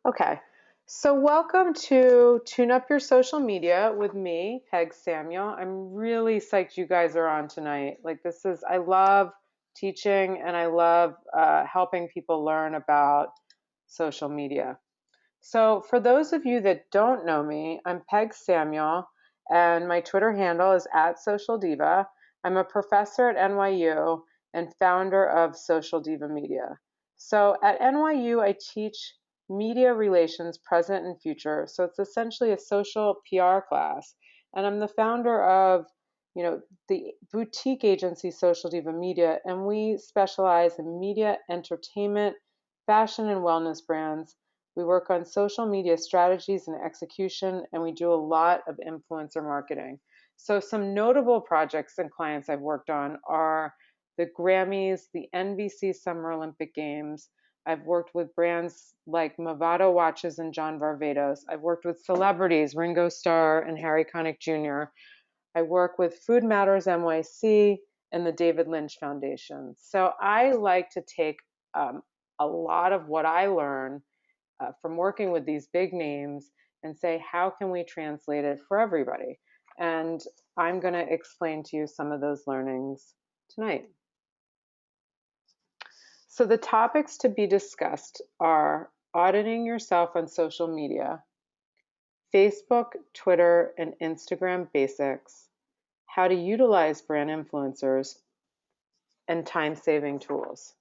Okay, so welcome to Tune Up Your Social Media with me, Peg Samuel. I'm really psyched you guys are on tonight. I love teaching and I love helping people learn about social media. So, for those of you that don't know me, I'm Peg Samuel, and my Twitter handle is @SocialDiva. I'm a professor at NYU and founder of Social Diva Media. So, at NYU, I teach media relations, present and future. So, it's essentially a social PR class. And I'm the founder of the boutique agency Social Diva Media, and we specialize in media, entertainment, fashion, and wellness brands. We work on social media strategies and execution, and we do a lot of influencer marketing. So some notable projects and clients I've worked on are the Grammys, the NBC Summer Olympic Games. I've worked with brands like Movado Watches and John Varvatos. I've worked with celebrities, Ringo Starr and Harry Connick Jr. I work with Food Matters NYC and the David Lynch Foundation. So I like to take a lot of what I learn from working with these big names and say, how can we translate it for everybody? And I'm going to explain to you some of those learnings tonight. So the topics to be discussed are auditing yourself on social media, Facebook, Twitter, and Instagram basics, how to utilize brand influencers, and time-saving tools.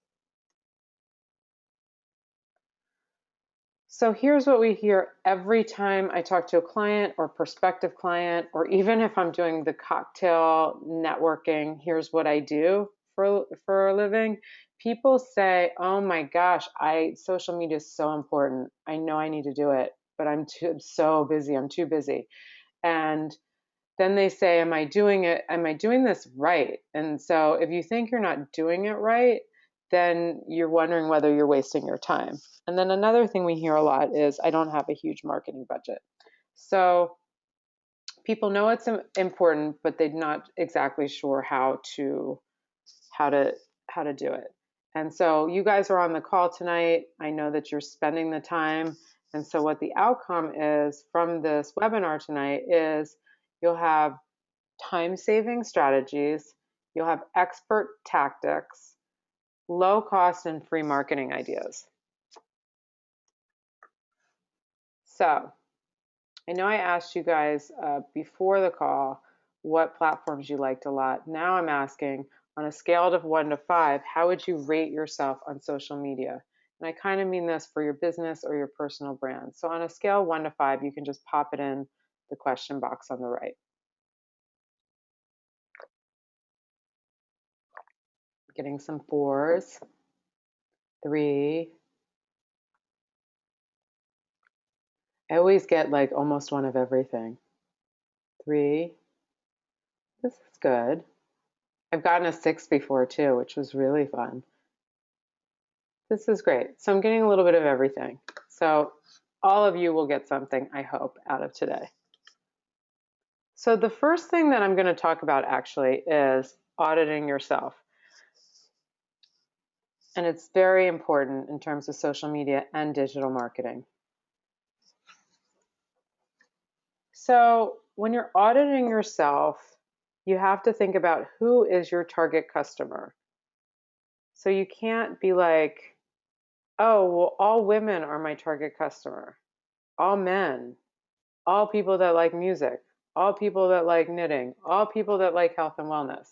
So here's what we hear every time I talk to a client or prospective client, or even if I'm doing the cocktail networking, here's what I do for a living. People say, oh my gosh, social media is so important. I know I need to do it, but I'm so busy. I'm too busy. And then they say, am I doing it? Am I doing this right? And so if you think you're not doing it right, then you're wondering whether you're wasting your time. And then another thing we hear a lot is, I don't have a huge marketing budget. So people know it's important, but they're not exactly sure how to do it. And so you guys are on the call tonight. I know that you're spending the time. And so what the outcome is from this webinar tonight is you'll have time-saving strategies, you'll have expert tactics, low cost and free marketing ideas. So I know I asked you guys before the call what platforms you liked a lot. Now I'm asking, on a scale of 1 to 5, how would you rate yourself on social media? And I kind of mean this for your business or your personal brand. So on a scale of 1 to 5, you can just pop it in the question box on the right. Getting some 4s, 3. I always get like almost one of everything. 3. This is good. I've gotten a 6 before too, which was really fun. This is great. So I'm getting a little bit of everything. So all of you will get something, I hope, out of today. So the first thing that I'm going to talk about actually is auditing yourself. And it's very important in terms of social media and digital marketing. So when you're auditing yourself, you have to think about who is your target customer. So you can't be like, oh, well, all women are my target customer, all men, all people that like music, all people that like knitting, all people that like health and wellness.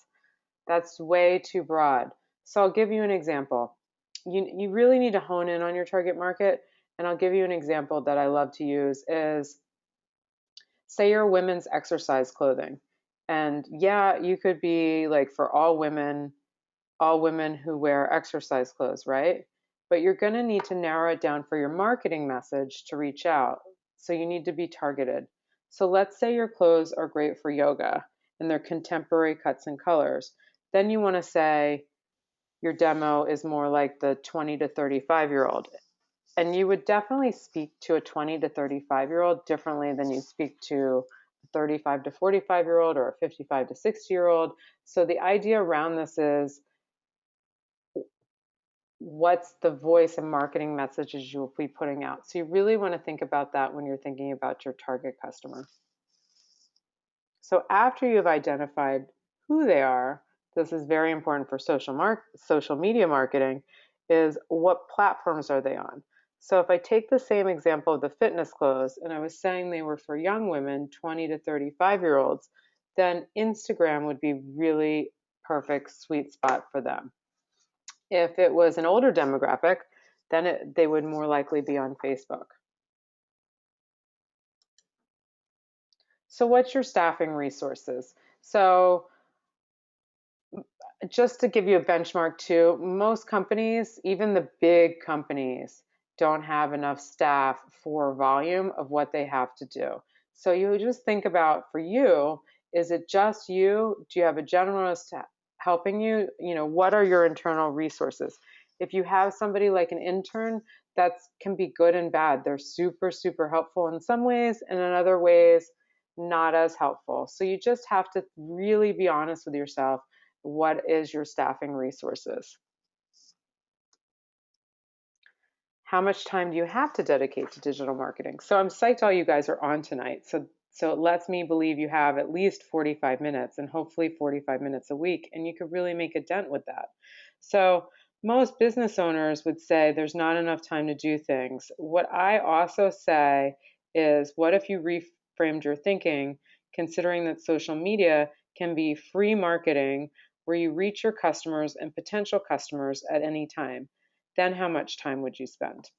That's way too broad. So I'll give you an example. You really need to hone in on your target market, and I'll give you an example that I love to use is, say you're women's exercise clothing. And yeah, you could be like for all women who wear exercise clothes, right? But you're going to need to narrow it down for your marketing message to reach out. So you need to be targeted. So let's say your clothes are great for yoga and they're contemporary cuts and colors. Then you want to say your demo is more like the 20 to 35-year-old. And you would definitely speak to a 20 to 35-year-old differently than you speak to a 35 to 45-year-old or a 55 to 60-year-old. So the idea around this is, what's the voice and marketing messages you'll be putting out. So you really want to think about that when you're thinking about your target customer. So after you've identified who they are, this is very important for social media marketing, is what platforms are they on? So if I take the same example of the fitness clothes, and I was saying they were for young women, 20 to 35-year-olds, then Instagram would be really perfect sweet spot for them. If it was an older demographic, then they would more likely be on Facebook. So what's your staffing resources? So just to give you a benchmark too, most companies, even the big companies, don't have enough staff for volume of what they have to do. So you just think about, for you, is it just you? Do you have a generalist helping you? You know, what are your internal resources? If you have somebody like an intern, that can be good and bad. They're super, super helpful in some ways, and in other ways, not as helpful. So you just have to really be honest with yourself. What is your staffing resources? How much time do you have to dedicate to digital marketing? So I'm psyched all you guys are on tonight. So it lets me believe you have at least 45 minutes and hopefully 45 minutes a week, and you could really make a dent with that. So most business owners would say there's not enough time to do things. What I also say is, what if you reframed your thinking, considering that social media can be free marketing where you reach your customers and potential customers at any time? Then how much time would you spend?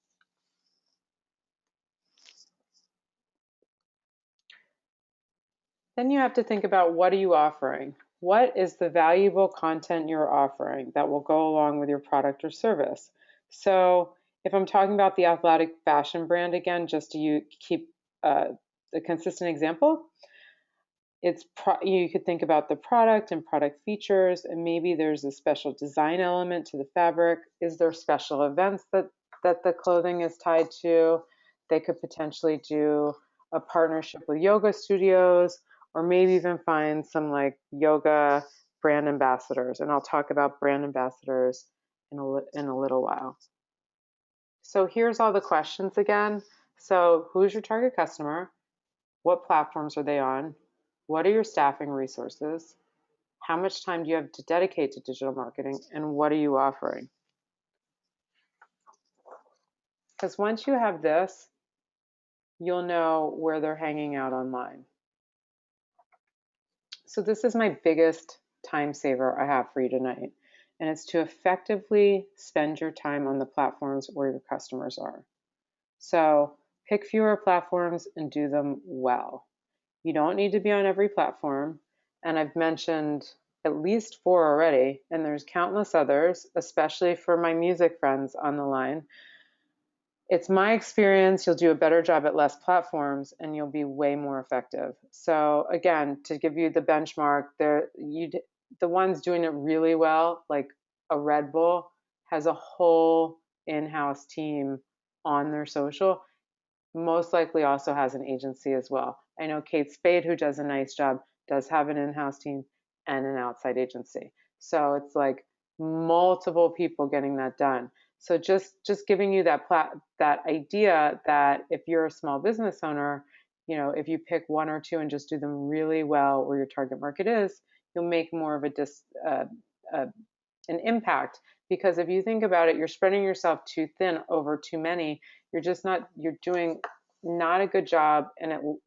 Then you have to think about, what are you offering? What is the valuable content you're offering that will go along with your product or service? So if I'm talking about the athletic fashion brand again, just to keep a consistent example, you could think about the product and product features, and maybe there's a special design element to the fabric. Is there special events that the clothing is tied to? They could potentially do a partnership with yoga studios, or maybe even find some like yoga brand ambassadors. And I'll talk about brand ambassadors in a little while. So here's all the questions again. So who's your target customer? What platforms are they on? What are your staffing resources? How much time do you have to dedicate to digital marketing? And what are you offering? Because once you have this, you'll know where they're hanging out online. So this is my biggest time saver I have for you tonight. And it's to effectively spend your time on the platforms where your customers are. So pick fewer platforms and do them well. You don't need to be on every platform. And I've mentioned at least 4 already, and there's countless others, especially for my music friends on the line. It's my experience, you'll do a better job at less platforms and you'll be way more effective. So again, to give you the benchmark, the ones doing it really well, like a Red Bull, has a whole in-house team on their social. Most likely also has an agency as well. I know Kate Spade, who does a nice job, does have an in-house team and an outside agency. So it's like multiple people getting that done. So just giving you that idea that if you're a small business owner, you know, if you pick one or two and just do them really well where your target market is, you'll make more of an impact. Because if you think about it, you're spreading yourself too thin over too many. You're doing not a good job, and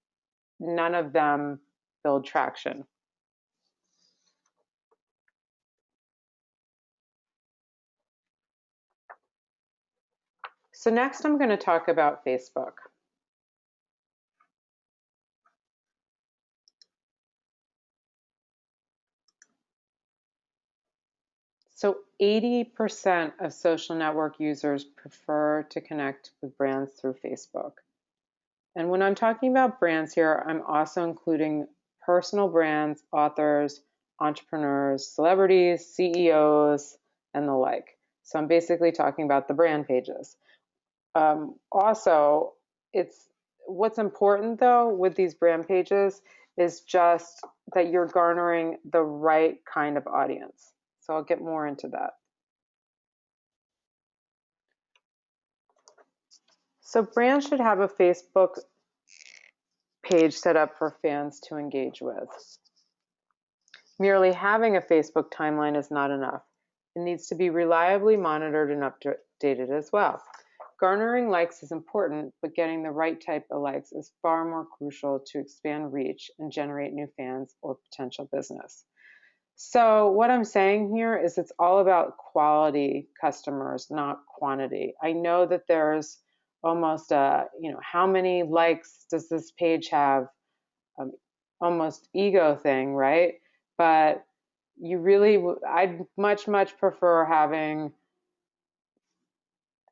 none of them build traction. So next I'm going to talk about Facebook. So 80% of social network users prefer to connect with brands through Facebook. And when I'm talking about brands here, I'm also including personal brands, authors, entrepreneurs, celebrities, CEOs, and the like. So I'm basically talking about the brand pages. Also, what's important though with these brand pages is just that you're garnering the right kind of audience. So I'll get more into that. So brands should have a Facebook page set up for fans to engage with. Merely having a Facebook timeline is not enough. It needs to be reliably monitored and updated as well. Garnering likes is important, but getting the right type of likes is far more crucial to expand reach and generate new fans or potential business. So what I'm saying here is it's all about quality customers, not quantity. I know that there's almost a, how many likes does this page have? Almost ego thing, right? But I'd much prefer having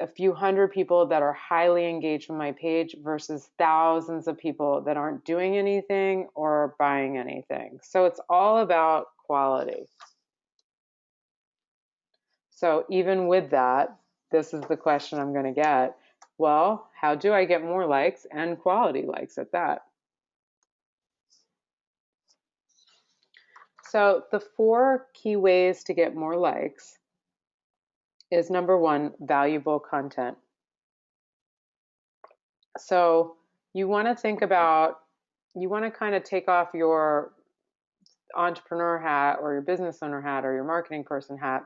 a few hundred people that are highly engaged with my page versus thousands of people that aren't doing anything or buying anything. So it's all about quality. So even with that, this is the question I'm going to get. Well, how do I get more likes and quality likes at that? So the 4 key ways to get more likes is number 1, valuable content. So you want to think about, you want to kind of take off your entrepreneur hat or your business owner hat or your marketing person hat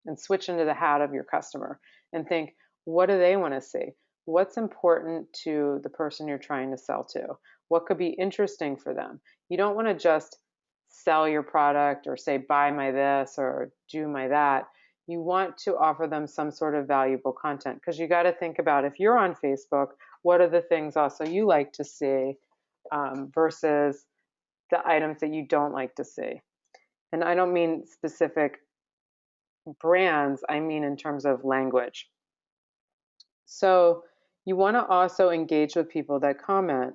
and switch into the hat of your customer and think, what do they want to see? What's important to the person you're trying to sell to? What could be interesting for them? You don't want to just sell your product or say, buy my this or do my that. You want to offer them some sort of valuable content because you got to think about, if you're on Facebook, what are the things also you like to see versus the items that you don't like to see. And I don't mean specific brands, I mean in terms of language. So you want to also engage with people that comment.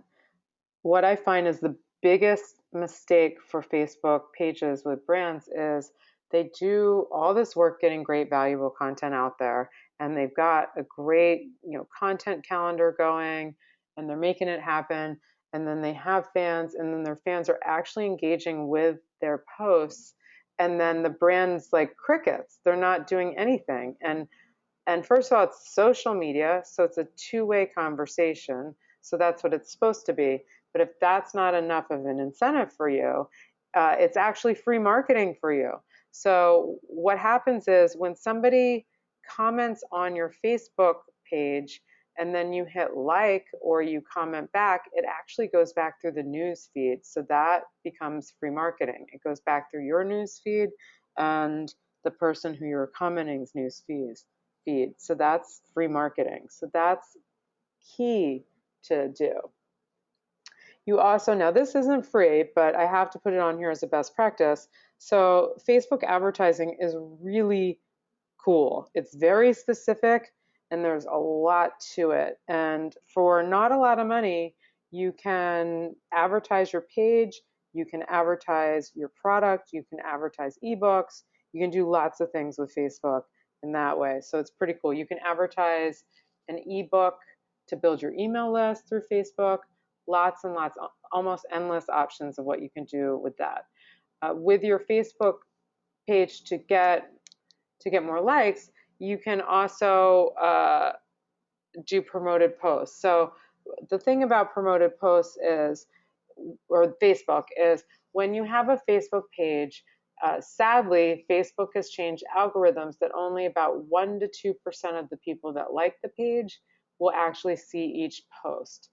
What I find is the biggest mistake for Facebook pages with brands is they do all this work getting great valuable content out there, and they've got a great content calendar going, and they're making it happen, and then they have fans, and then their fans are actually engaging with their posts, and then the brand's like crickets. They're not doing anything. And first of all, it's social media, so it's a two-way conversation. So that's what it's supposed to be. But if that's not enough of an incentive for you, it's actually free marketing for you. So what happens is when somebody comments on your Facebook page and then you hit like or you comment back, it actually goes back through the news feed. So that becomes free marketing. It goes back through your news feed and the person who you're commenting's news feed. So that's free marketing. So that's key to do. You also, now this isn't free, but I have to put it on here as a best practice. So Facebook advertising is really cool. It's very specific and there's a lot to it. And for not a lot of money, you can advertise your page, you can advertise your product, you can advertise ebooks, you can do lots of things with Facebook in that way. So it's pretty cool. You can advertise an ebook to build your email list through Facebook. Lots and lots, almost endless options of what you can do with that. With your Facebook page to get more likes, you can also do promoted posts. So the thing about promoted posts is, or Facebook, is when you have a Facebook page, sadly, Facebook has changed algorithms that only about 1 to 2% of the people that like the page will actually see each post.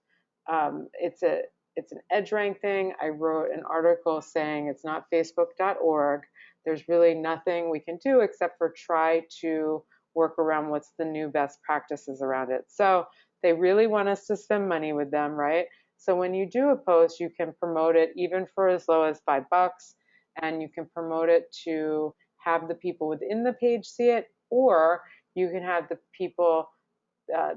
It's an EdgeRank thing. I wrote an article saying it's not facebook.org. There's really nothing we can do except for try to work around what's the new best practices around it. So they really want us to spend money with them, right? So when you do a post, you can promote it even for as low as $5, and you can promote it to have the people within the page see it, or you can have the people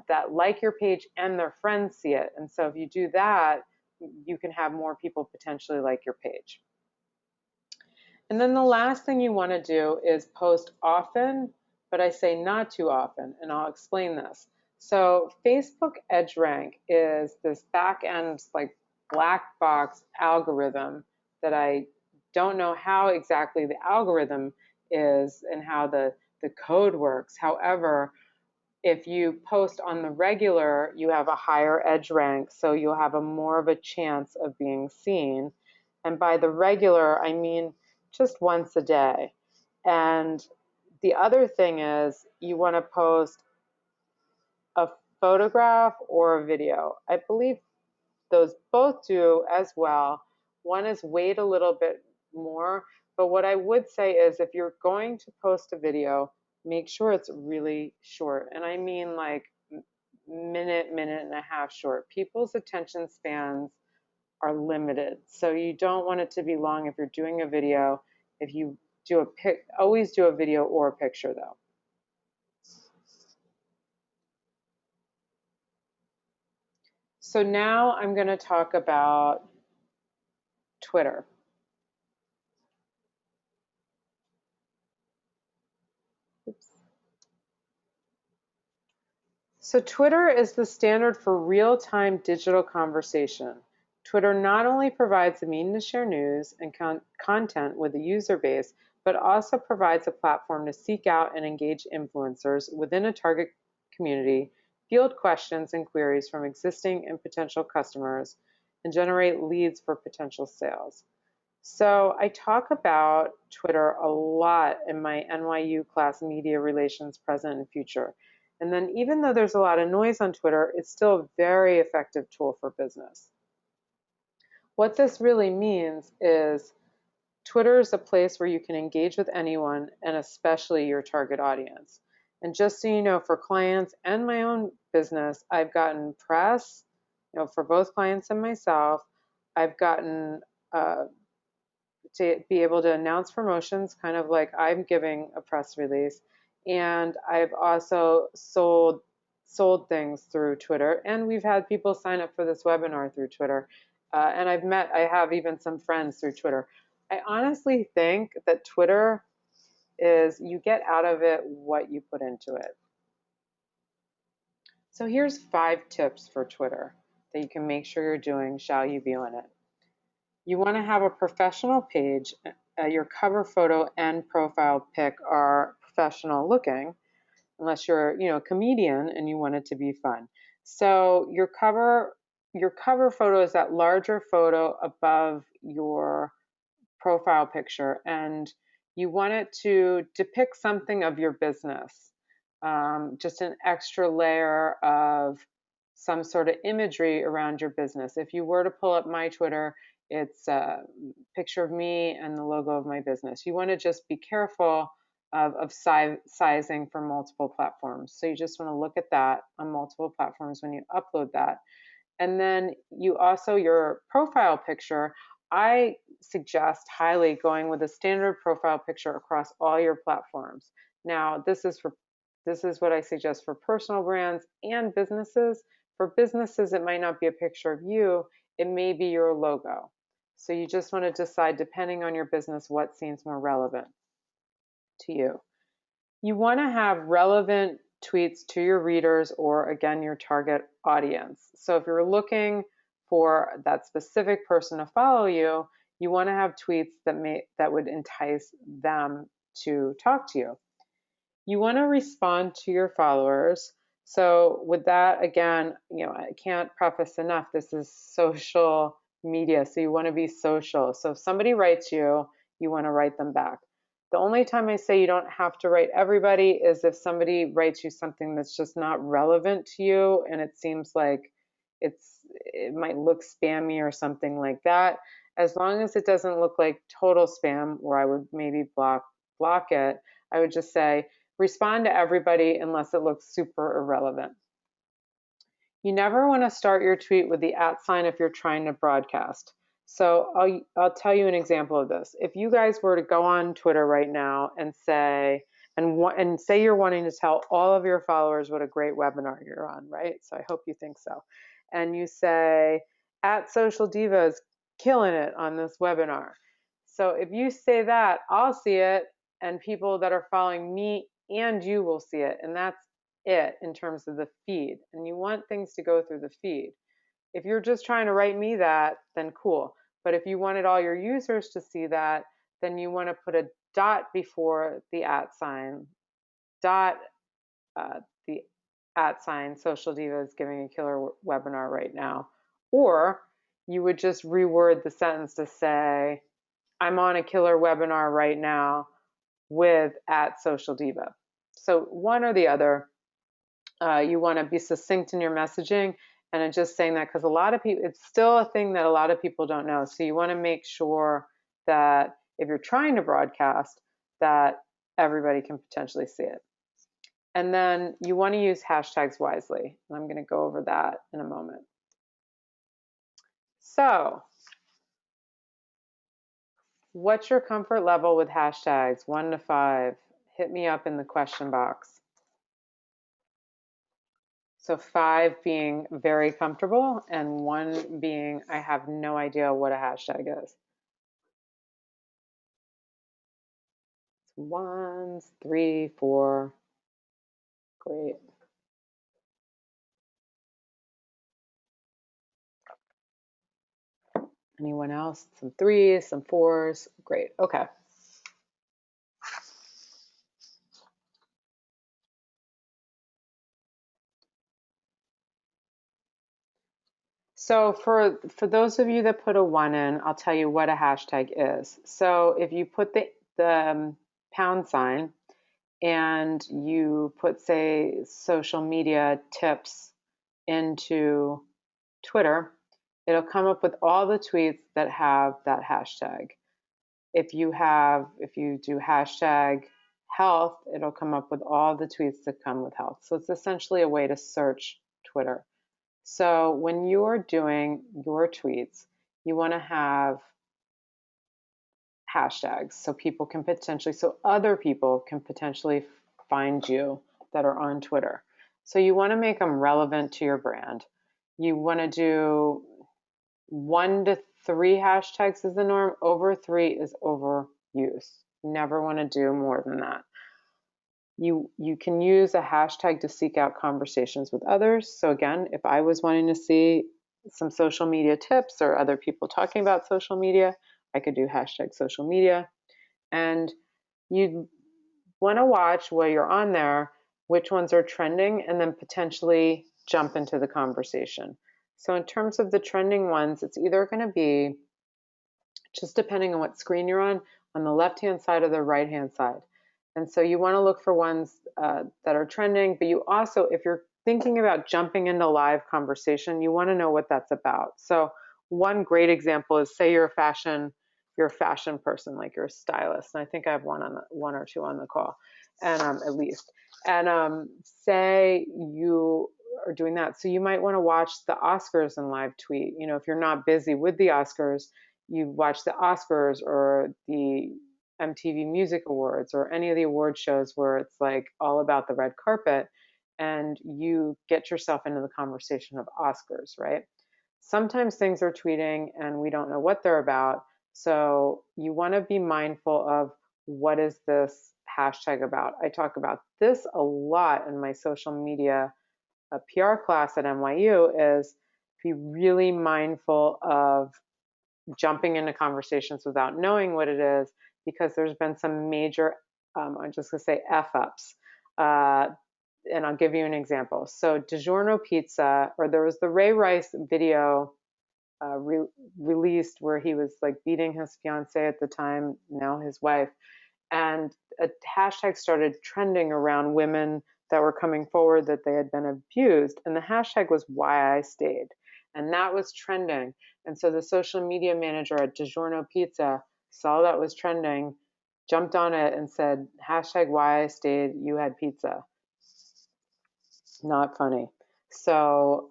that like your page and their friends see it. And so if you do that, you can have more people potentially like your page. And then the last thing you want to do is post often, but I say not too often, and I'll explain this. So Facebook EdgeRank is this back end, like black box algorithm that I don't know how exactly the algorithm is and how the code works. However, If you post on the regular, you have a higher edge rank, so you'll have a more of a chance of being seen. And by the regular, I mean just once a day. And the other thing is you want to post a photograph or a video. I believe those both do as well. One is weighed a little bit more, but what I would say is if you're going to post a video, make sure it's really short. And I mean like minute, minute and a half short. People's attention spans are limited. So you don't want it to be long if you're doing a video. If you do a always do a video or a picture though. So now I'm going to talk about Twitter. Oops. So Twitter is the standard for real-time digital conversation. Twitter not only provides a means to share news and content with a user base, but also provides a platform to seek out and engage influencers within a target community, field questions and queries from existing and potential customers, and generate leads for potential sales. So I talk about Twitter a lot in my NYU class, Media Relations Present and Future. And then even though there's a lot of noise on Twitter, it's still a very effective tool for business. What this really means is Twitter is a place where you can engage with anyone and especially your target audience. And just so you know, for clients and my own business, I've gotten press, for both clients and myself. I've gotten to be able to announce promotions, kind of like I'm giving a press release. And I've also sold things through Twitter, and we've had people sign up for this webinar through Twitter. And I have even some friends through Twitter. I honestly think that Twitter is you get out of it what you put into it. So here's 5 tips for Twitter that you can make sure you're doing, shall you be on it. You want to have a professional page. Your cover photo and profile pic are professional looking, unless you're, a comedian and you want it to be fun. So your cover photo is that larger photo above your profile picture, and you want it to depict something of your business, just an extra layer of some sort of imagery around your business. If you were to pull up my Twitter, it's a picture of me and the logo of my business. You want to just be careful of sizing for multiple platforms. So you just want to look at that on multiple platforms when you upload that. And then you also, your profile picture, I suggest highly going with a standard profile picture across all your platforms. Now, this is what I suggest for personal brands and businesses. For businesses, it might not be a picture of you, it may be your logo. So you just want to decide, depending on your business, what seems more relevant to you. You want to have relevant tweets to your readers or, again, your target audience. So if you're looking for that specific person to follow you, you want to have tweets that would entice them to talk to you. You want to respond to your followers. So with that, again, I can't preface enough, this is social media, so you want to be social. So if somebody writes you, you want to write them back. The only time I say you don't have to write everybody is if somebody writes you something that's just not relevant to you and it seems like it might look spammy or something like that. As long as it doesn't look like total spam, or I would maybe block it, I would just say respond to everybody unless it looks super irrelevant. You never want to start your tweet with the @ if you're trying to broadcast. So I'll tell you an example of this. If you guys were to go on Twitter right now and say you're wanting to tell all of your followers what a great webinar you're on, right? So I hope you think so. And you say @SocialDivas killing it on this webinar. So if you say that, I'll see it, and people that are following me and you will see it, and that's it in terms of the feed. And you want things to go through the feed. If you're just trying to write me that, then cool. But if you wanted all your users to see that, then you want to put a dot before the @ dot, the @Social Diva is giving a killer webinar right now. Or you would just reword the sentence to say, I'm on a killer webinar right now with @Social Diva. So one or the other. You want to be succinct in your messaging, and I'm just saying that because a lot of people, it's still a thing that a lot of people don't know. So you want to make sure that if you're trying to broadcast, that everybody can potentially see it. And then you want to use hashtags wisely. And I'm going to go over that in a moment. So what's your comfort level with hashtags? 1 to 5. Hit me up in the question box. So 5 being very comfortable and 1 being I have no idea what a hashtag is. Ones, 3, 4. Great. Anyone else? Some 3s, some 4s. Great. Okay. So for those of you that put a 1 in, I'll tell you what a hashtag is. So if you put the pound sign and you put, say, social media tips into Twitter, it'll come up with all the tweets that have that hashtag. If you do hashtag health, it'll come up with all the tweets that come with health. So it's essentially a way to search Twitter. So when you're doing your tweets, you want to have hashtags so other people can potentially find you that are on Twitter. So you want to make them relevant to your brand. You want to do 1 to 3 hashtags is the norm. Over 3 is overuse. Never want to do more than that. You can use a hashtag to seek out conversations with others. So again, if I was wanting to see some social media tips or other people talking about social media, I could do hashtag social media. And you want to watch while you're on there which ones are trending and then potentially jump into the conversation. So in terms of the trending ones, it's either going to be, just depending on what screen you're on the left-hand side or the right-hand side. And so you want to look for ones that are trending, but you also, if you're thinking about jumping into live conversation, you want to know what that's about. So one great example is, say you're a fashion person, like you're a stylist, and I think I have one or two on the call, and at least. And say you are doing that, so you might want to watch the Oscars in live tweet. You know, if you're not busy with the Oscars, you watch the Oscars or the MTV Music Awards or any of the award shows where it's like all about the red carpet, and you get yourself into the conversation of Oscars, right? Sometimes things are tweeting and we don't know what they're about. So you want to be mindful of, what is this hashtag about? I talk about this a lot in my social media PR class at NYU, is be really mindful of jumping into conversations without knowing what it is, because there's been some major, I'm just going to say F-ups. And I'll give you an example. So DiGiorno Pizza, or there was the Ray Rice video released where he was like beating his fiance at the time, now his wife, and a hashtag started trending around women that were coming forward that they had been abused, and the hashtag was why I stayed, and that was trending. And so the social media manager at DiGiorno Pizza saw that was trending, jumped on it and said, hashtag why I stayed, you had pizza. Not funny. So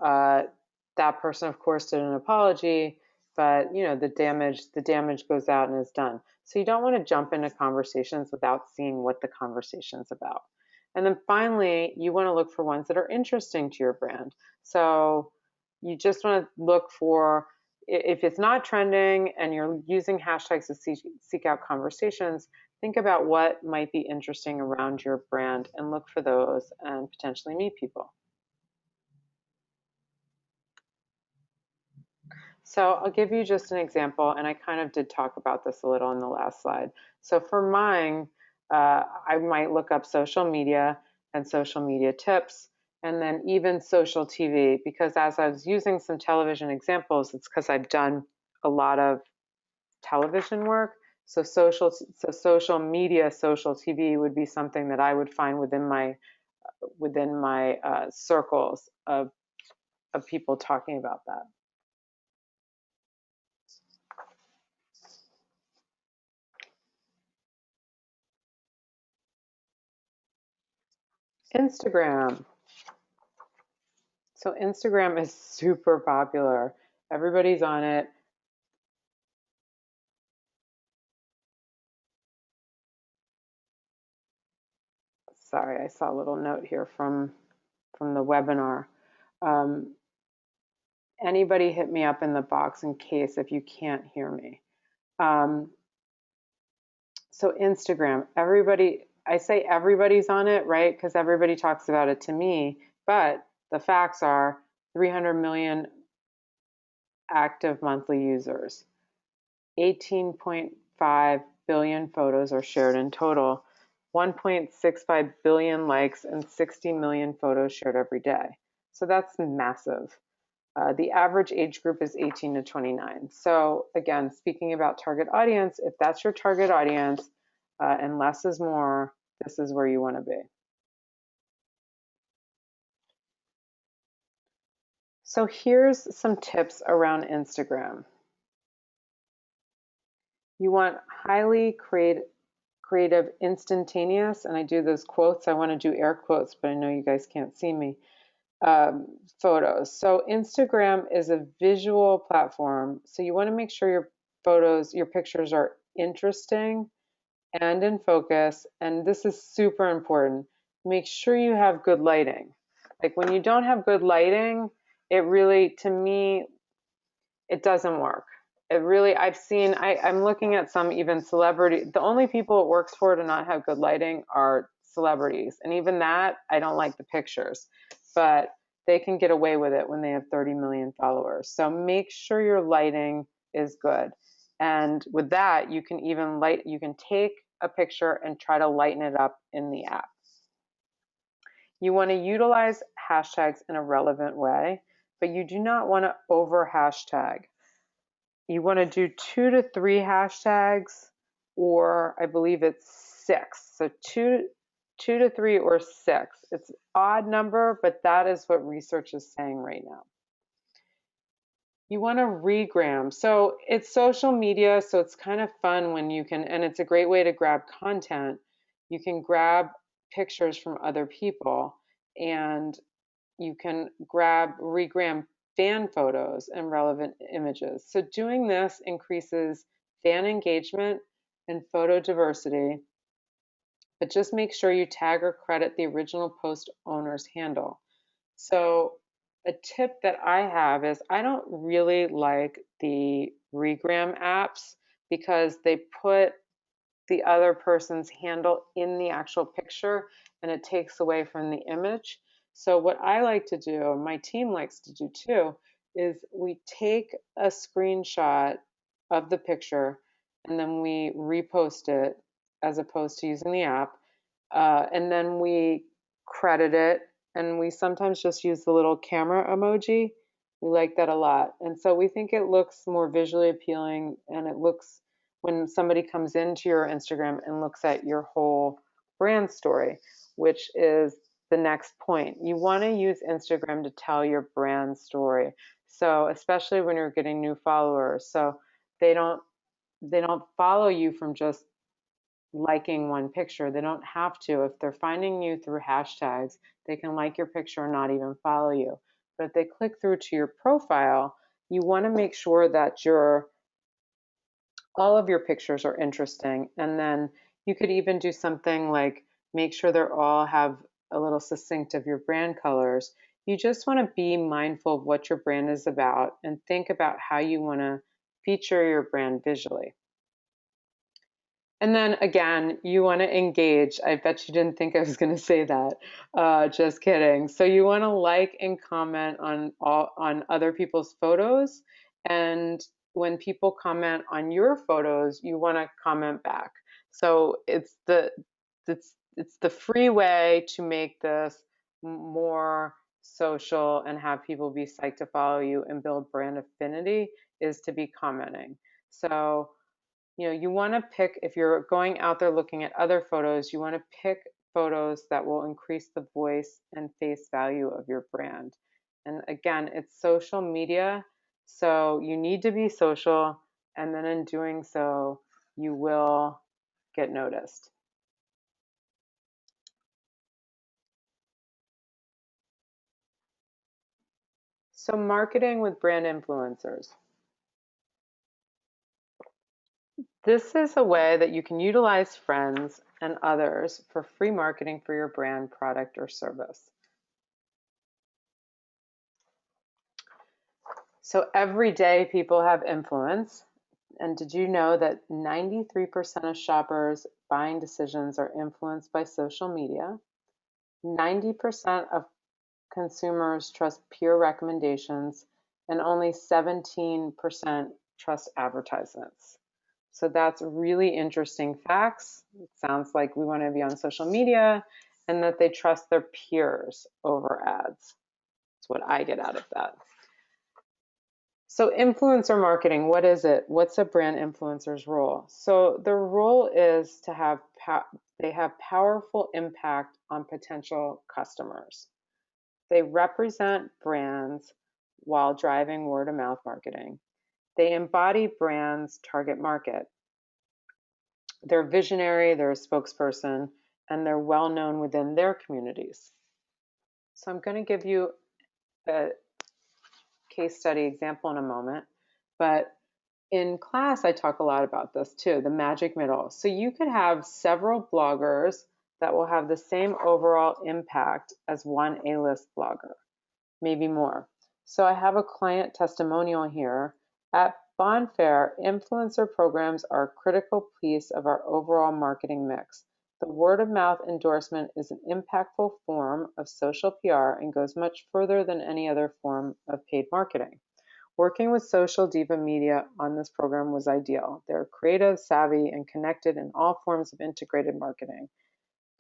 that person, of course, did an apology, but you know, the damage goes out and is done. So you don't want to jump into conversations without seeing what the conversation's about. And then finally, you want to look for ones that are interesting to your brand. So you just want to look for, if it's not trending and you're using hashtags to seek out conversations, think about what might be interesting around your brand and look for those and potentially meet people. So I'll give you just an example, and I kind of did talk about this a little in the last slide. So for mine, I might look up social media and social media tips, and then even social TV, because as I was using some television examples, it's because I've done a lot of television work. So social media, social TV would be something that I would find within my circles of people talking about that. Instagram. So Instagram is super popular. Everybody's on it. Sorry, I saw a little note here from the webinar. Um, Anybody hit me up in the box in case if you can't hear me. Um, so Instagram, everybody, I say everybody's on it, right? Because everybody talks about it to me, but the facts are 300 million active monthly users, 18.5 billion photos are shared in total, 1.65 billion likes, and 60 million photos shared every day. So that's massive. The average age group is 18 to 29. So again, speaking about target audience, if that's your target audience and less is more, this is where you want to be. So here's some tips around Instagram. You want highly creative, instantaneous, and I do those quotes. I want to do air quotes, but I know you guys can't see me. Photos. So Instagram is a visual platform. So you want to make sure your photos, your pictures are interesting and in focus. And this is super important. Make sure you have good lighting. Like when you don't have good lighting, it really, to me, it doesn't work. It really, I'm looking at some even celebrity, the only people it works for to not have good lighting are celebrities. And even that, I don't like the pictures, but they can get away with it when they have 30 million followers. So make sure your lighting is good. And with that, you can take a picture and try to lighten it up in the app. You want to utilize hashtags in a relevant way, but you do not want to over hashtag. You want to do 2 to 3 hashtags, or I believe it's 6. So two to 3 or 6. It's an odd number, but that is what research is saying right now. You want to regram. So it's social media, so it's kind of fun when you can, and it's a great way to grab content. You can grab pictures from other people, and you can regram fan photos and relevant images. So doing this increases fan engagement and photo diversity, but just make sure you tag or credit the original post owner's handle. So a tip that I have is I don't really like the regram apps because they put the other person's handle in the actual picture and it takes away from the image. So what I like to do, and my team likes to do too, is we take a screenshot of the picture and then we repost it as opposed to using the app. And then we credit it and we sometimes just use the little camera emoji. We like that a lot. And so we think it looks more visually appealing and it looks when somebody comes into your Instagram and looks at your whole brand story, which is the next point. You want to use Instagram to tell your brand story. So especially when you're getting new followers. So they don't follow you from just liking one picture. They don't have to. If they're finding you through hashtags, they can like your picture and not even follow you. But if they click through to your profile, you want to make sure that all of your pictures are interesting. And then you could even do something like make sure they're all have a little succinct of your brand colors. You just want to be mindful of what your brand is about and think about how you want to feature your brand visually. And then again, you want to engage. I bet you didn't think I was going to say that. Just kidding. So you want to like and comment on other people's photos, and when people comment on your photos, you want to comment back. So it's the free way to make this more social and have people be psyched to follow you and build brand affinity is to be commenting. So, you want to pick, if you're going out there looking at other photos, you want to pick photos that will increase the voice and face value of your brand. And again, it's social media, so you need to be social, and then in doing so, you will get noticed. So marketing with brand influencers. This is a way that you can utilize friends and others for free marketing for your brand, product, or service. So every day people have influence. And did you know that 93% of shoppers' buying decisions are influenced by social media? 90% of consumers trust peer recommendations, and only 17% trust advertisements. So that's really interesting facts. It sounds like we want to be on social media and that they trust their peers over ads. That's what I get out of that. So influencer marketing, what is it? What's a brand influencer's role? So their role is to have they have powerful impact on potential customers. They represent brands while driving word of mouth marketing. They embody brands' target market. They're visionary, they're a spokesperson, and they're well known within their communities. So I'm going to give you a case study example in a moment, but in class I talk a lot about this too, the magic middle. So you could have several bloggers that will have the same overall impact as one A-list blogger, maybe more. So I have a client testimonial here. At Bonfair, influencer programs are a critical piece of our overall marketing mix. The word of mouth endorsement is an impactful form of social PR and goes much further than any other form of paid marketing. Working with Social Diva Media on this program was ideal. They're creative, savvy, and connected in all forms of integrated marketing.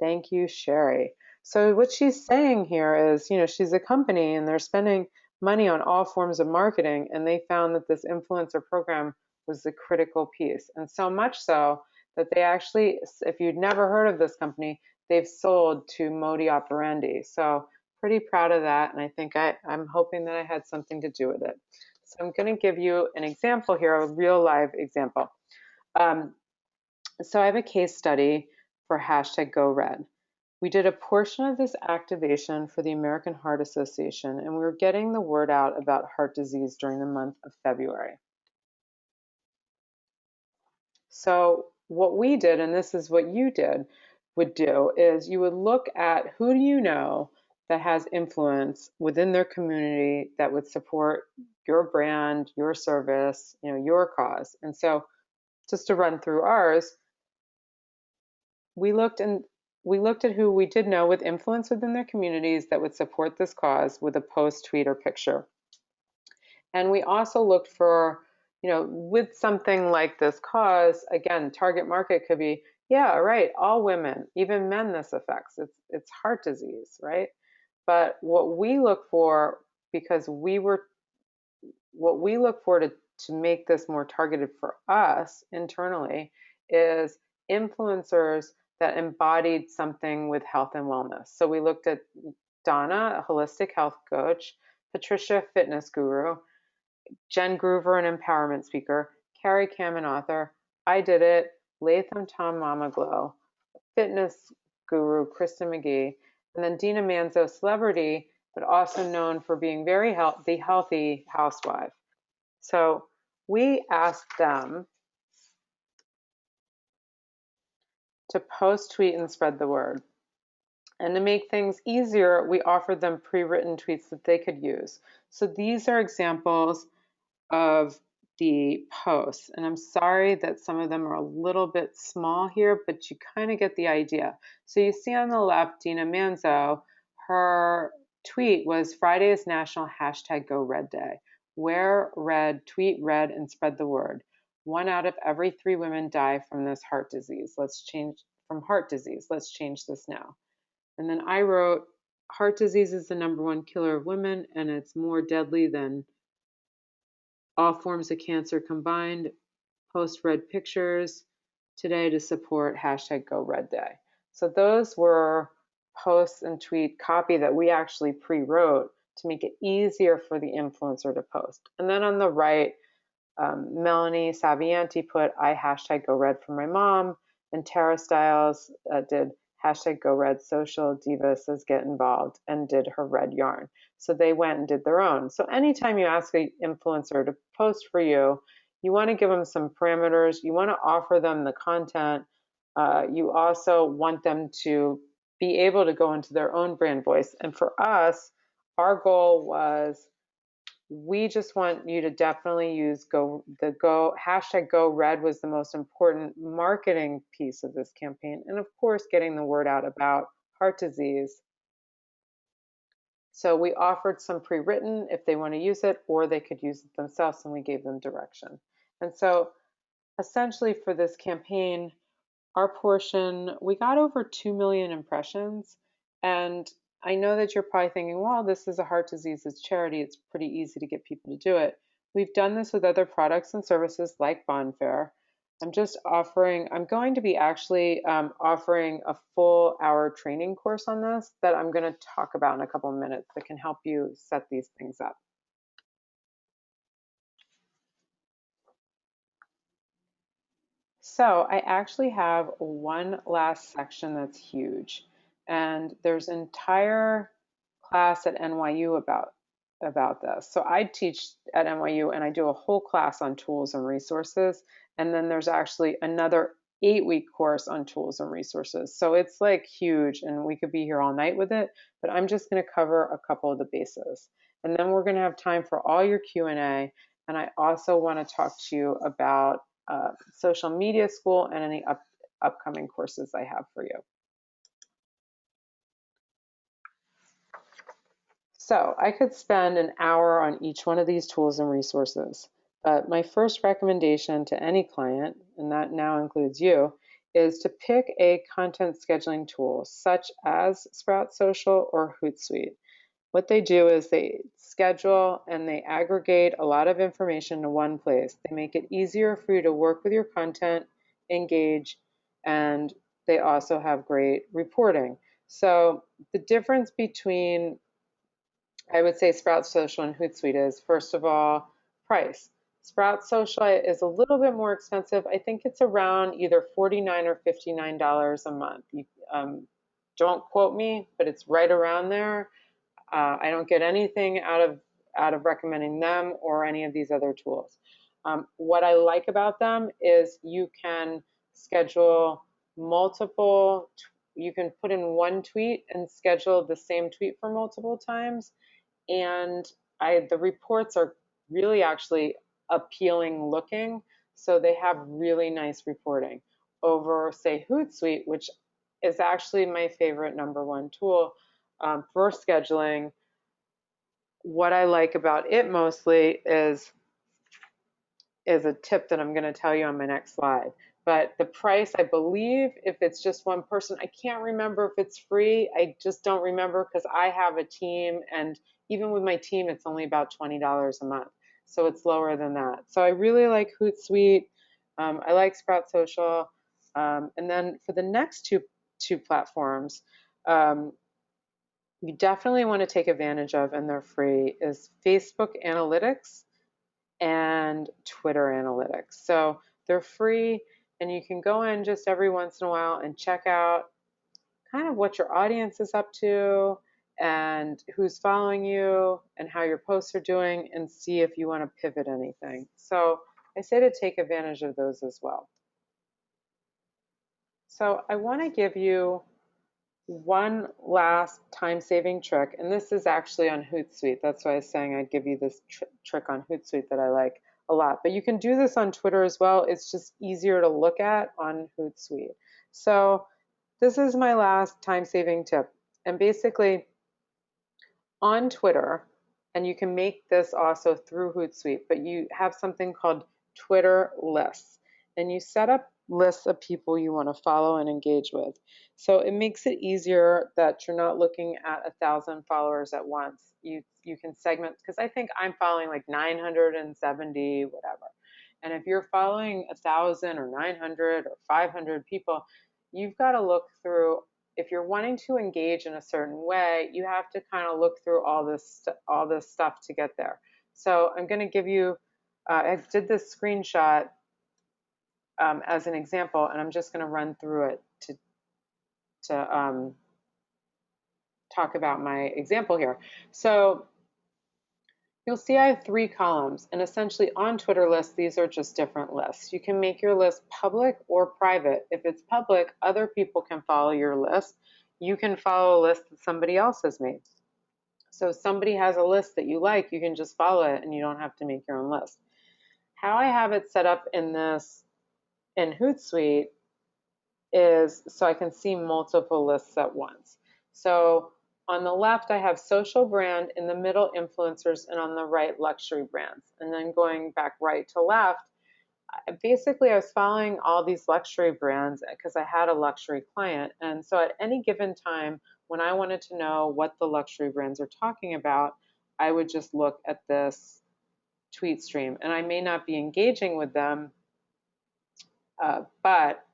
Thank you, Sherry. So what she's saying here is, she's a company and they're spending money on all forms of marketing, and they found that this influencer program was the critical piece. And so much so that they actually, if you'd never heard of this company, they've sold to Modi Operandi. So pretty proud of that, and I think I'm hoping that I had something to do with it. So I'm going to give you an example here, a real live example. So I have a case study for #GoRed. We did a portion of this activation for the American Heart Association, and we were getting the word out about heart disease during the month of February. So what we did, and this is what you would do, is you would look at who do you know that has influence within their community that would support your brand, your service, your cause. And so just to run through ours, we looked at who we did know with influence within their communities that would support this cause with a post, tweet, or picture. And we also looked for, with something like this cause, again, target market could be, yeah, right, all women, even men this affects. It's heart disease, right? But what we look for, because what we look for to make this more targeted for us internally is influencers that embodied something with health and wellness. So we looked at Donna, a holistic health coach, Patricia, fitness guru, Jen Groover, an empowerment speaker, Carrie Kam, an author, I Did It, Latham Tom Mama Glow, fitness guru, Kristen McGee, and then Dina Manzo, celebrity, but also known for being the healthy housewife. So we asked them to post, tweet, and spread the word. And to make things easier, we offered them pre-written tweets that they could use. So these are examples of the posts. And I'm sorry that some of them are a little bit small here, but you kind of get the idea. So you see on the left, Dina Manzo, her tweet was Friday is National #GoRed Day. Wear red, tweet red, and spread the word. 1 out of every 3 women die from this heart disease. Let's change this now. And then I wrote, heart disease is the #1 killer of women, and it's more deadly than all forms of cancer combined. Post red pictures today to support #GoRedDay. So those were posts and tweet copy that we actually pre-wrote to make it easier for the influencer to post. And then on the right, Melanie Savianti put, I #GoRed for my mom, and Tara Stiles did #GoRed social, Diva says get involved, and did her red yarn. So they went and did their own. So anytime you ask an influencer to post for you, you want to give them some parameters. You want to offer them the content. You also want them to be able to go into their own brand voice. And for us, our goal was, we just want you to definitely use #GoRed was the most important marketing piece of this campaign. And of course, getting the word out about heart disease. So we offered some pre-written if they want to use it, or they could use it themselves, and we gave them direction. And so essentially for this campaign, our portion, we got over 2 million impressions. And I know that you're probably thinking, well, this is a heart diseases charity. It's pretty easy to get people to do it. We've done this with other products and services like Bonfair. I'm going to be actually offering a full hour training course on this that I'm going to talk about in a couple of minutes that can help you set these things up. So I actually have one last section that's huge, and there's an entire class at NYU about this. So I teach at NYU, and I do a whole class on tools and resources, and then there's actually another 8-week course on tools and resources. So it's like huge, and we could be here all night with it, but I'm just going to cover a couple of the bases. And then we're going to have time for all your Q&A, and I also want to talk to you about social media school and any upcoming courses I have for you. So I could spend an hour on each one of these tools and resources, but my first recommendation to any client, and that now includes you, is to pick a content scheduling tool such as Sprout Social or Hootsuite. What they do is they schedule and they aggregate a lot of information to one place. They make it easier for you to work with your content, engage, and they also have great reporting. So the difference between, I would say, Sprout Social and Hootsuite is, first of all, price. Sprout Social is a little bit more expensive. I think it's around either $49 or $59 a month. Don't quote me, but it's right around there. I don't get anything out of recommending them or any of these other tools. What I like about them is you can schedule multiple, you can put in one tweet and schedule the same tweet for multiple times. And the reports are really actually appealing looking. So they have really nice reporting over, say, Hootsuite, which is actually my favorite #1 tool for scheduling. What I like about it mostly is a tip that I'm going to tell you on my next slide. But the price, I believe, if it's just one person, I can't remember if it's free. I just don't remember because I have a team, and even with my team, it's only about $20 a month. So it's lower than that. So I really like Hootsuite. I like Sprout Social. And then for the next two platforms, you definitely want to take advantage of, and they're free, is Facebook Analytics and Twitter Analytics. So they're free, and you can go in just every once in a while and check out kind of what your audience is up to and who's following you and how your posts are doing, and see if you want to pivot anything. So I say to take advantage of those as well. So I want to give you one last time-saving trick, and this is actually on Hootsuite. That's why I was saying I'd give you this trick on Hootsuite that I like a lot. But you can do this on Twitter as well. It's just easier to look at on Hootsuite. So this is my last time-saving tip. And basically, on Twitter, and you can make this also through Hootsuite, but you have something called Twitter lists. And you set up lists of people you want to follow and engage with. So it makes it easier that you're not looking at 1,000 followers at once. You can segment, because I think I'm following like 970 whatever. And if you're following 1,000 or 900 or 500 people, you've got to look through. If you're wanting to engage in a certain way, you have to kind of look through all this stuff to get there. So I'm going to give you. I did this screenshot as an example, and I'm just going to run through it to talk about my example here. So you'll see I have 3 columns, and essentially on Twitter lists, these are just different lists. You can make your list public or private. If it's public, other people can follow your list. You can follow a list that somebody else has made. So if somebody has a list that you like, you can just follow it and you don't have to make your own list. How I have it set up in Hootsuite is so I can see multiple lists at once. So on the left, I have social brand, in the middle, influencers, and on the right, luxury brands. And then going back right to left, basically I was following all these luxury brands because I had a luxury client. And so at any given time, when I wanted to know what the luxury brands are talking about, I would just look at this tweet stream. And I may not be engaging with them, but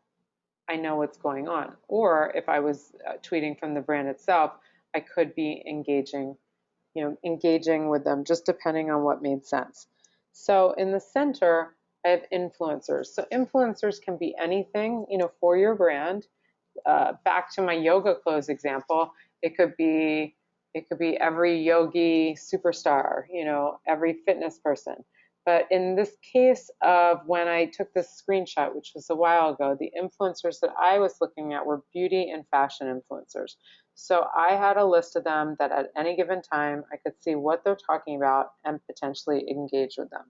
I know what's going on. Or if I was tweeting from the brand itself, I could be engaging with them, just depending on what made sense. So in the center, I have influencers. So influencers can be anything, for your brand. Back to my yoga clothes example, it could be every yogi superstar, every fitness person. But in this case of when I took this screenshot, which was a while ago, the influencers that I was looking at were beauty and fashion influencers. So I had a list of them that at any given time I could see what they're talking about and potentially engage with them.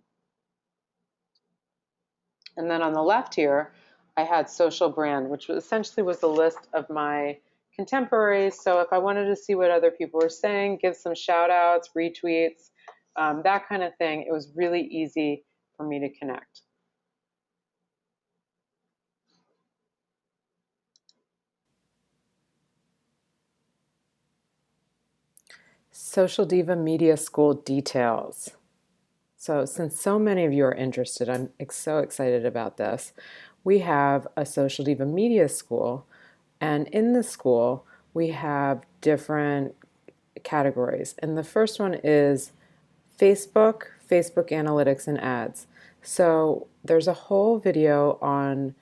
And then on the left here, I had social brand, which essentially was a list of my contemporaries. So if I wanted to see what other people were saying, give some shout outs, retweets, that kind of thing, it was really easy for me to connect. Social Diva Media School details. So since so many of you are interested, I'm so excited about this. We have a Social Diva Media School, and in the school, we have different categories. And the first one is Facebook analytics and ads. So there's a whole video on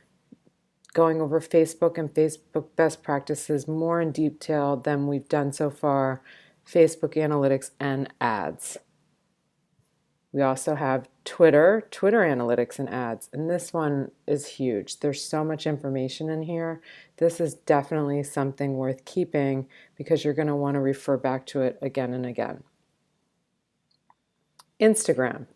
going over Facebook and Facebook best practices more in detail than we've done so far, Facebook analytics and ads. We also have Twitter analytics and ads, and this one is huge. There's so much information in here. This is definitely something worth keeping because you're going to want to refer back to it again and again. Instagram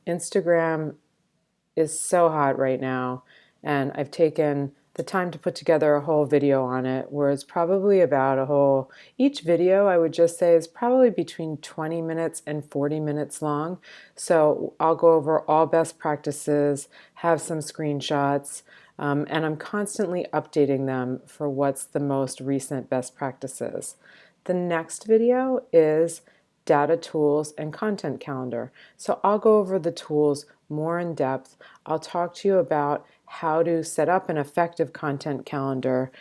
is so hot right now, and I've taken the time to put together a whole video on it, where it's probably about each video I would just say is probably between 20 minutes and 40 minutes long. So I'll go over all best practices, have some screenshots, and I'm constantly updating them for what's the most recent best practices. The next video is data tools and content calendar. So I'll go over the tools more in depth. I'll talk to you about how to set up an effective content calendar,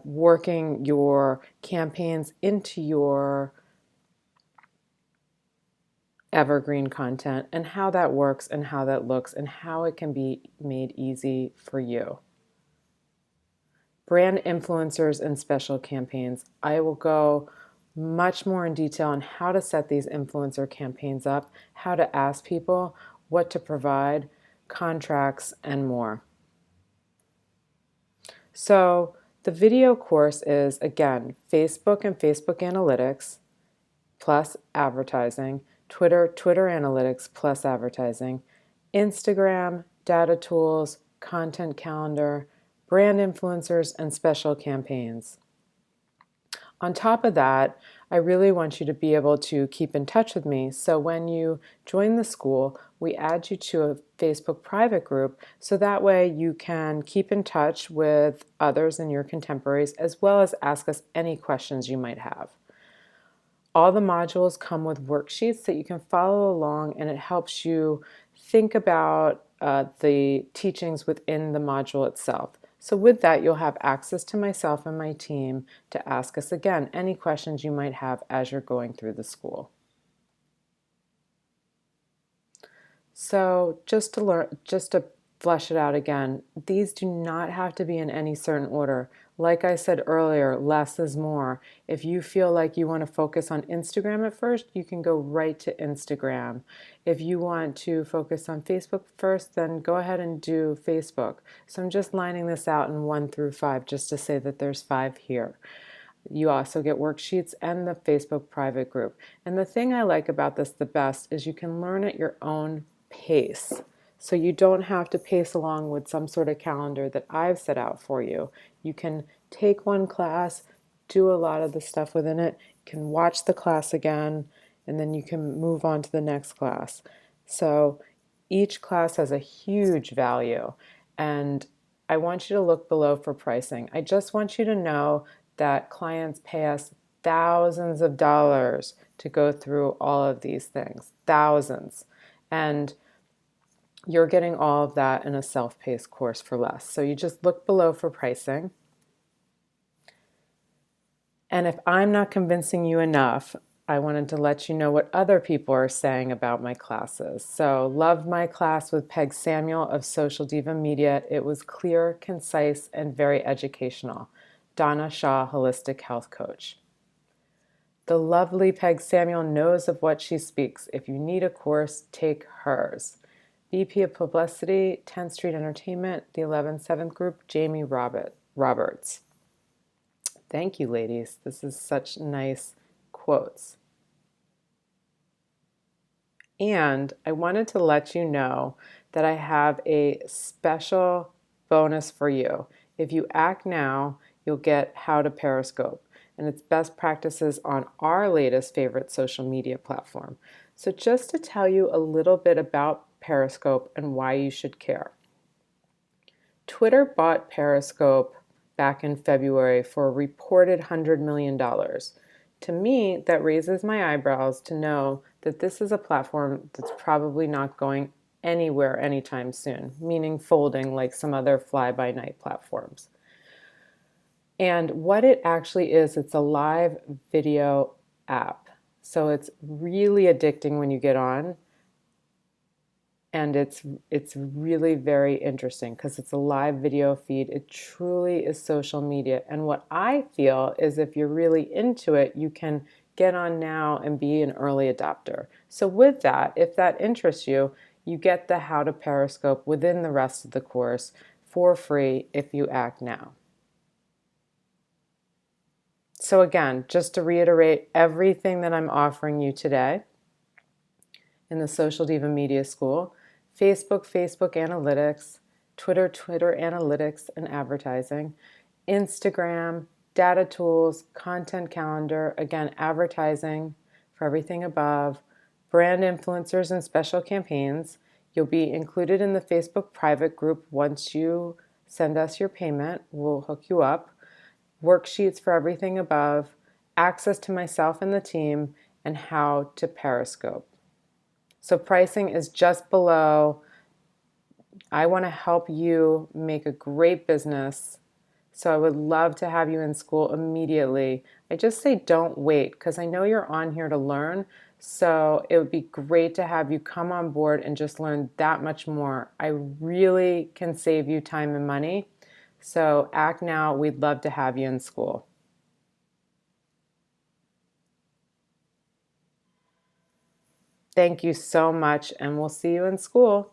working your campaigns into your evergreen content, and how that works and how that looks and how it can be made easy for you. Brand influencers and special campaigns. I will go much more in detail on how to set these influencer campaigns up, how to ask people, what to provide, contracts, and more. So the video course is, again, Facebook and Facebook analytics plus advertising, Twitter analytics plus advertising, Instagram, data tools, content calendar, brand influencers, and special campaigns. On top of that, I really want you to be able to keep in touch with me. So when you join the school, we add you to a Facebook private group so that way you can keep in touch with others and your contemporaries, as well as ask us any questions you might have. All the modules come with worksheets that you can follow along, and it helps you think about the teachings within the module itself. So with that, you'll have access to myself and my team to ask us again any questions you might have as you're going through the school. So just to flesh it out again, these do not have to be in any certain order. Like I said earlier, less is more. If you feel like you want to focus on Instagram at first, you can go right to Instagram. If you want to focus on Facebook first, then go ahead and do Facebook. So I'm just lining this out in 1 through 5 just to say that there's 5 here. You also get worksheets and the Facebook private group. And the thing I like about this the best is you can learn at your own pace. So you don't have to pace along with some sort of calendar that I've set out for you. You can take one class, do a lot of the stuff within it, you can watch the class again, and then you can move on to the next class. So each class has a huge value, and I want you to look below for pricing. I just want you to know that clients pay us thousands of dollars to go through all of these things, thousands. And you're getting all of that in a self-paced course for less. So you just look below for pricing. And if I'm not convincing you enough, I wanted to let you know what other people are saying about my classes. So, loved my class with Peg Samuel of Social Diva Media. It was clear, concise, and very educational. Donna Shaw, Holistic Health Coach. The lovely Peg Samuel knows of what she speaks. If you need a course, take hers. VP of Publicity, 10th Street Entertainment, the 11/7 Group, Jamie Roberts. Thank you, ladies. This is such nice quotes. And I wanted to let you know that I have a special bonus for you. If you act now, you'll get How to Periscope, and it's best practices on our latest favorite social media platform. So just to tell you a little bit about Periscope and why you should care. Twitter bought Periscope back in February for a reported $100 million. To me, that raises my eyebrows to know that this is a platform that's probably not going anywhere anytime soon, meaning folding like some other fly-by-night platforms. And what it actually is, it's a live video app. So it's really addicting when you get on. And it's really very interesting because it's a live video feed. It truly is social media. And what I feel is if you're really into it, you can get on now and be an early adopter. So with that, if that interests you, you get the How to Periscope within the rest of the course for free if you act now. So again, just to reiterate everything that I'm offering you today in the Social Diva Media School: Facebook Analytics, Twitter Analytics and Advertising, Instagram, Data Tools, Content Calendar, again, advertising for everything above, brand influencers and special campaigns. You'll be included in the Facebook private group once you send us your payment. We'll hook you up. Worksheets for everything above, access to myself and the team, and How to Periscope. So pricing is just below. I want to help you make a great business. So I would love to have you in school immediately. I just say don't wait because I know you're on here to learn. So it would be great to have you come on board and just learn that much more. I really can save you time and money. So act now. We'd love to have you in school. Thank you so much, and we'll see you in school.